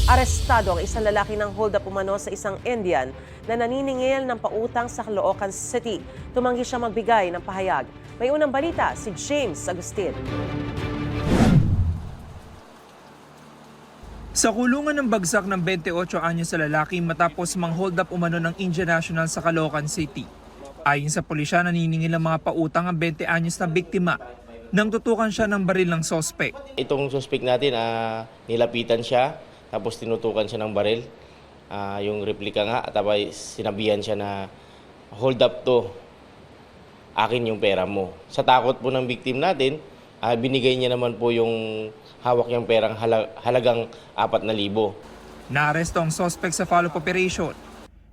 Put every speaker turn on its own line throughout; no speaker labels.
Arestado ang isang lalaki ng hold-up umano sa isang Indian na naniningil ng pautang sa Caloocan City. Tumanggi siya magbigay ng pahayag. May unang balita si James Agustin.
Sa kulungan ng bagsak ng 28 anyos sa lalaki matapos mang-hold up umano ng Indian National sa Caloocan City. Ayon sa pulisya, naniningil ng mga pautang ang 20 anyos na biktima nang tutukan siya ng baril ng sospek.
Itong suspect natin, nilapitan siya, tapos tinutukan siya ng baril. Yung replika nga, tapos sinabihan siya na hold up to, akin yung pera mo. Sa takot po ng victim natin, binigay niya naman po yung hawak niyang perang halagang 4,000.
Naaresto ang sospek sa follow-up operation.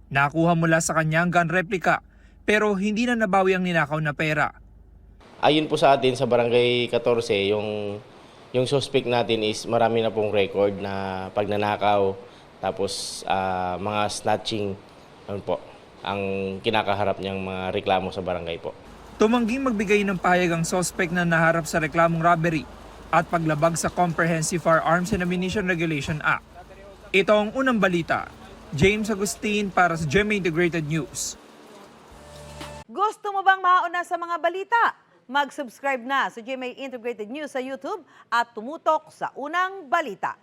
Nakuha mula sa kanya ang gun replica pero hindi na nabawi ang ninakaw na pera.
Ayon po sa atin sa Barangay 14, yung suspect natin is marami na pong record na pagnanakaw, tapos mga snatching, po, ang kinakaharap niyang mga reklamo sa barangay po.
Tumangging magbigay ng pahayag ang sospek na naharap sa reklamong robbery at paglabag sa Comprehensive Firearms and Ammunition Regulation Act. Ito ang unang balita. James Agustin para sa GMA Integrated News.
Gusto mo bang mauna sa mga balita? Mag-subscribe na sa GMA Integrated News sa YouTube at tumutok sa unang balita.